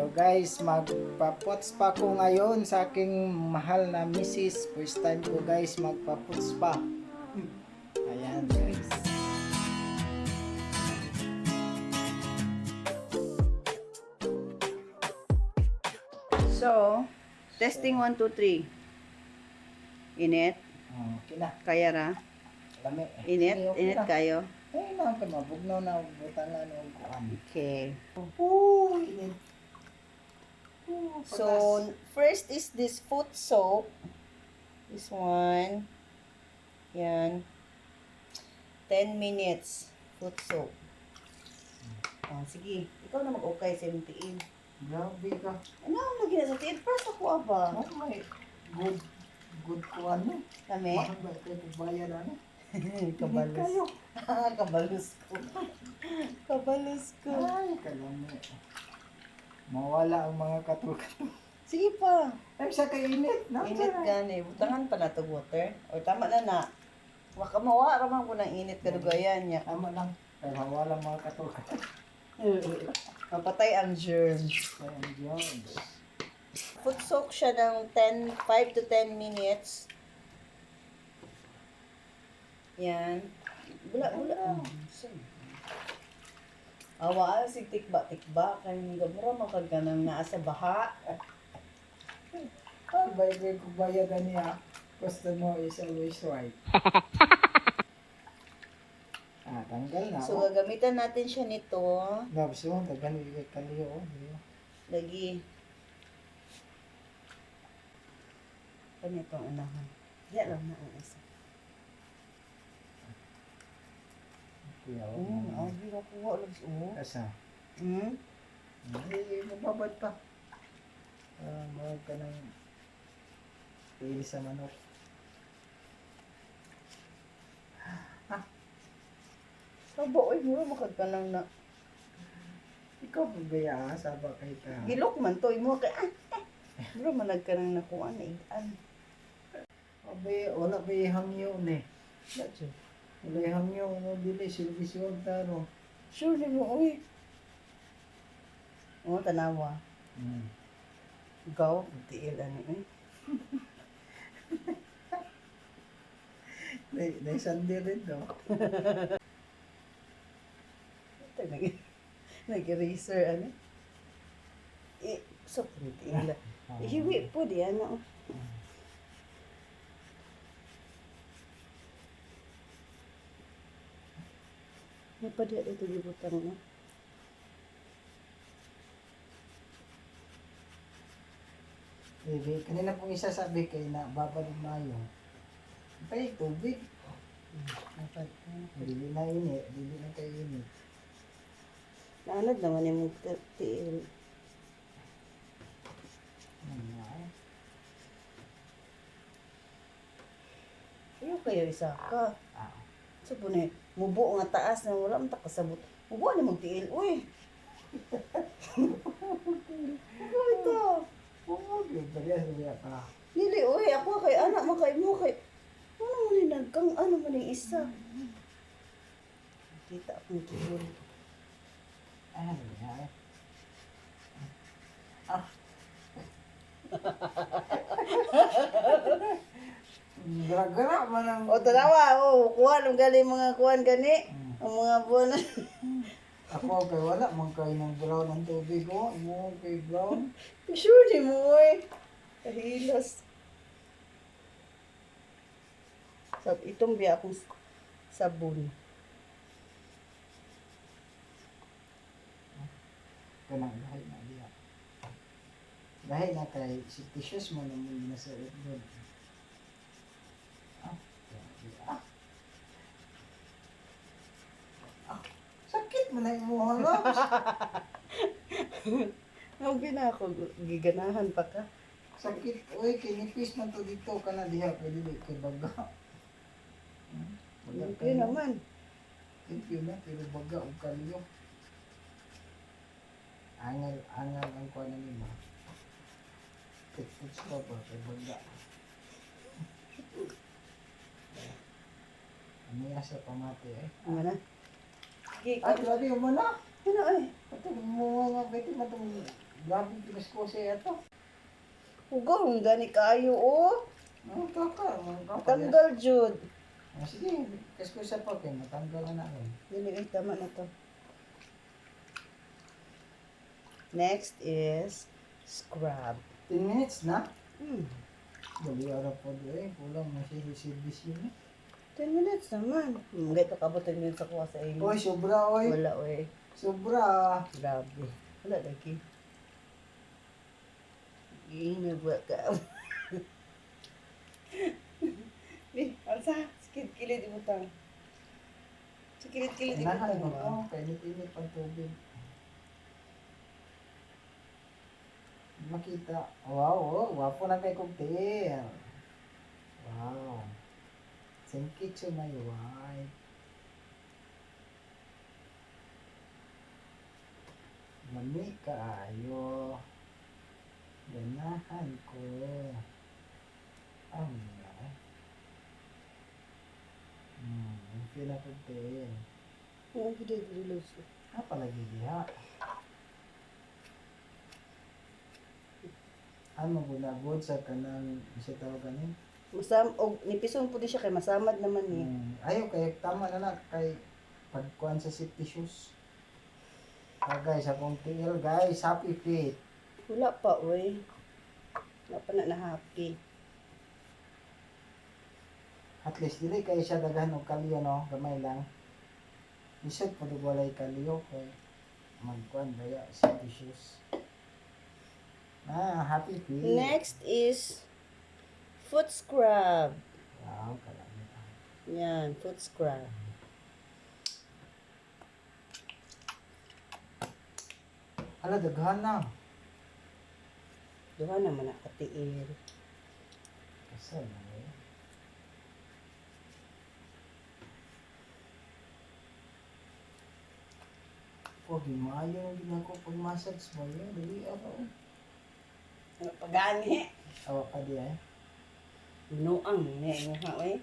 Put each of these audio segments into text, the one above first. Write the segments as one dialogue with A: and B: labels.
A: So guys, magpaputs pa ko ngayon sa aking mahal na misis. First time ko guys magpaputs pa. Ayan guys.
B: So, testing 1, 2, 3. Init?
A: Okay na.
B: Kaya ra?
A: Lami.
B: Init?
A: Okay
B: Init
A: na.
B: kayo?
A: Ay na, mabugnaw na. Butan na ng kuhan.
B: Okay.
A: Init.
B: So, first is this foot soap. This one. Yan. 10 minutes. Foot soap. Oh, sige. Ikaw na mag-okay sa yung tiin.
A: Grabe ka.
B: Ano ang lagi na sa tiin? First ako aba.
A: Oh my. Good kuhan mo.
B: Kami?
A: Mahal ba kayo pagbayad ano?
B: Kabalos.
A: Kayo.
B: Kabalos ko. Kabalos ko.
A: Ay, kalami. Mawala ang mga katul-katul.
B: Sige pa.
A: Ay, siya kay init.
B: Init gani. Butangan pa na to water. O tama na na. Waka mawa raman ko ng init kadugayan niya.
A: Tama lang. Ay, mawala ang mga katul-katul.
B: Mapatay ang germs.
A: Ayun, Jones.
B: Foot soak siya ng 5 to 10 minutes. Yan. Bula. Awa, si tikba. Kaya gamura makagka nang naa sa baha.
A: Ay, bayad ko bayadan niya. Customer is always right. Tanggal na.
B: So, gagamitan natin siya nito.
A: Labs mo, dagan ikay kaliyo.
B: Lagi. Ganito ang anahan. Yan lang na ang isa. Abi na kuha lang siya.
A: Asa? Ay, mababad pa. Mahal ka ng pili sa manok.
B: Sabo, oy, mura makagka lang na.
A: Ikaw pagaya saba kay ka.
B: Gilok man to, imo kay mura managka nang nakuha na ian.
A: Abe, wala ba hangyo ne?
B: Dacho.
A: Wala hangyo, ano dili, silbisyon taro.
B: Sure di mo, oy. Oo, tanawa. Gaw, tiil ano eh.
A: Naisandi rin, no?
B: Nag-eraser, ano? So, tiil. Ihiwi po di, ano? May pa di ito gibutang, no?
A: Kanina pong isa sabi kay na babalik mayo. Tay tubig. Dili na ini, dili na kay ini.
B: Naanad naman yung tiil. Iyo kayo isa ka. Sa po na, mubo nga taas na wala man takasabot. Mubo na mong tiil, uy. Ano ito?
A: Oo, baliya niya pa.
B: Dili, uy, ako kay anak makay mo kay. Ano mo ni nagkang ano mo ni isa? Kita akong tiil.
A: Ano niya? Gara-gara man ang...
B: O tanawa, kuha nung galing mga kuhan gani. Ang mga buwan.
A: Ako kay wala man kay nang brown ang tubig ko. Mo kay brown.
B: Sure di mo eh. Kahilas. So, itong biya akong sabon.
A: Kanang lahat na diya. Dahil na kay si tissues mo nang hindi na sa doon. Sakit mo na yung mga Luvs.
B: Okay na ako, giganahan pa ka.
A: Sakit. Uy, kinipis man to dito ka na diha. Kaya dili kay baga.
B: Okay naman.
A: Thank you na. Pero baga o kalyo. Angal ang kuha na nila. Puts ko pa kay baga. Ano yung sa pamati eh?
B: Ano na? Okay,
A: Ay, grabe mo na.
B: ano eh?
A: Ito mo nga, pwede mo itong Grabe pinas ko siya ito.
B: Ugong gani kayo oh.
A: Ano kaka?
B: Tanggal jud.
A: Sige, kas ko siya pa kay matanggal na rin.
B: Dili ay tama na to. Next is scrub.
A: 10 minutes na?
B: Hmm.
A: Dali ara po doon. Kulang na siya service yun.
B: 10 minutes naman. Gaya ka kabot 10 minutes ako sa inyo.
A: Oy, sobra oy.
B: Wala oy.
A: Sobra.
B: Grabe. Wala lagi. Ginaba ka. Alsa, kilid-kilid ibutang. Sa kilid-kilid
A: Inahan
B: ibutang
A: mo
B: ba?
A: to. Kainit-init pang tubig. Makita. Wow, oh, wapo na kay cocktail. Wow. Senkitsu may white. Lami kaayo. Ganahan ko. Ay. Feel na cocktail.
B: Oo, hindi Luvs.
A: Palagi diha. Ano gunagod sa kanang isa tawag ganin?
B: Nipison po di siya kay masamad naman eh.
A: Ayaw kay tama na kay pagkuan sa safety shoes. Guys, akong tiil guys, happy feet.
B: Wala pa oy. Wala pa na happy.
A: At least dili kay siya daghan og kalyo no, gamay lang. Isod pa walay kalyo kay magkuan daya safety shoes. Happy feet.
B: Next is foot scrub.
A: Wow, kalami.
B: Yan, foot scrub.
A: Ala daghan na.
B: Duha naman nakatiil.
A: Kasal na eh. Oh, gimayo ang ginako pag massage mo yun. Dili ako.
B: Pagani.
A: Awa ka di eh.
B: Binuang niya nga oy.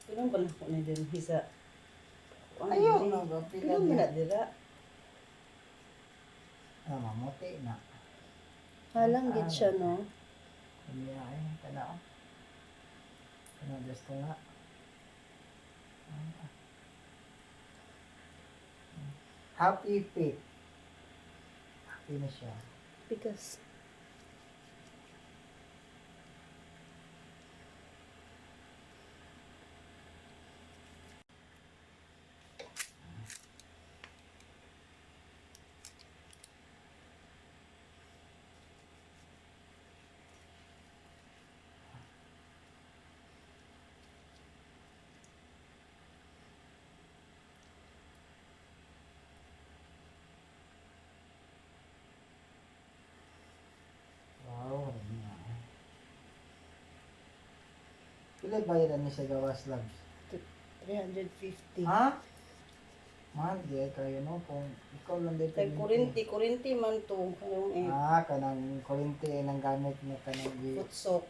B: Pinong ba na ko na din hisa?
A: Ayaw na ba? Pila
B: Pinong ba na
A: niya.
B: dira?
A: Mamuti na.
B: Halang gid siya no.
A: Kaniya eh. Kana o. Kana gusto nga. Happy feet. Happy na siya.
B: Because
A: Wow, ano nga eh. Pila bayaran niya sa gawas Luvs?
B: 350.
A: Ha? Mahal di ay kayo no kung ikaw lang din
B: Kay kurinti man to kanang
A: kanang kurinti ay nang gamit na kanang
B: foot soak.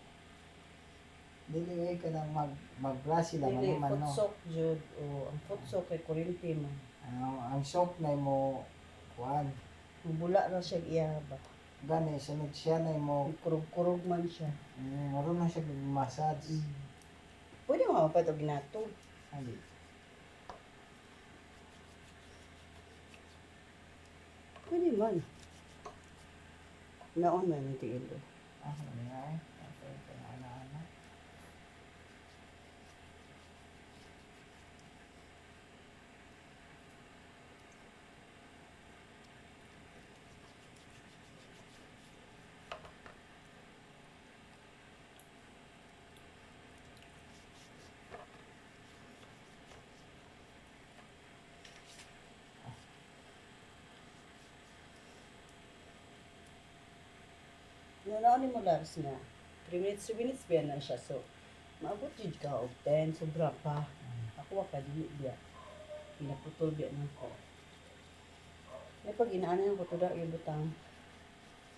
A: dili ay kanang mag-brush sila
B: Dili
A: man
B: foot
A: no.
B: soak jud. O ang foot soak kay kurinti man.
A: Ang soap na mo kuan
B: Bula ra siya iyaba.
A: gani sunod siya na mo
B: Kurog-kurog man siya.
A: marunong siya mag-massage.
B: Pwede mo mapay to ginato.
A: Ali.
B: Pwede man. Naon man yung tiil.
A: Ano nga eh. Okay, ana-ana.
B: Naon ni mo Lars na. 3 minutes, 2 minutes ba na siya. So, maabot jud ka og 10 sobra pa. Ako wa ka dili biya. Pinaputol biya na ko. May pag inaanan ko to da yung butang.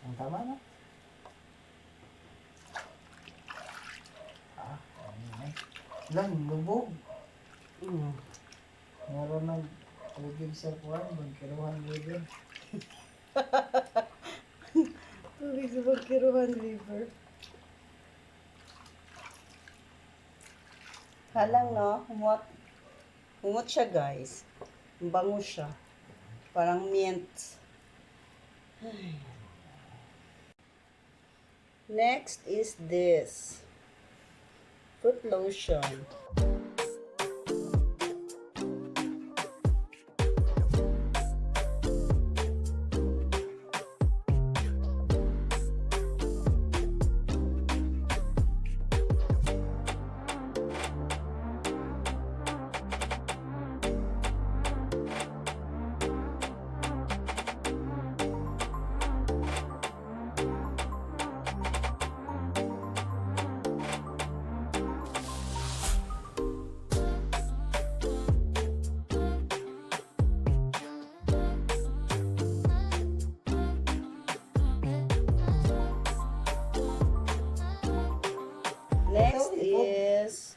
A: Ang tama na. Ano nga eh. Lang, lubog. Meron ng tubig sa kuwan, magkiruhan lubog.
B: One liver. Halang, no? Humot siya, guys. Bango siya. Parang mint. Ay. Next is this. Foot lotion. Next is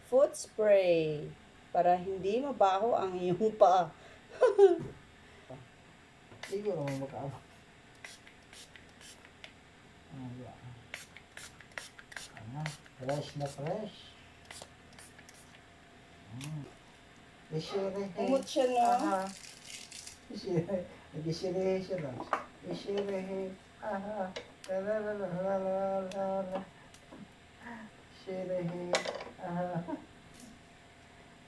B: foot spray para hindi mabaho ang iyong paa.
A: Siguro mo makaabot. Yeah. Fresh na fresh. Isire.
B: Umot siya, no?
A: Isire. Nag-isire siya lang. Isire. Aha. Lalalala. Isire. Aha.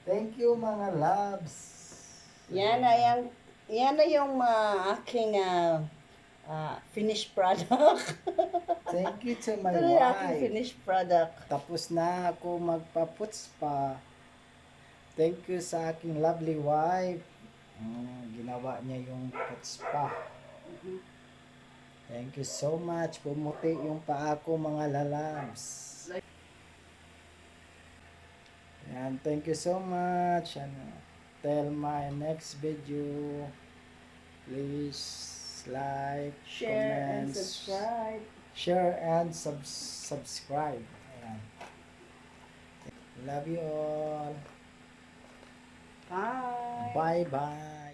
A: Thank you mga loves.
B: Yan na yung aking finished product.
A: Thank you to my
B: Ito na yung aking
A: wife.
B: finished product.
A: Tapos na ako magpa-puts pa. Thank you sa aking lovely wife. Ginawa niya yung puts pa. Thank you so much. Pumuti yung paa ko mga lalabs. Yan, thank you so much. Till my next video. Please like,
B: Share and
A: comment,
B: subscribe.
A: share and subscribe. Ayan. Love you all.
B: Bye.
A: Bye bye.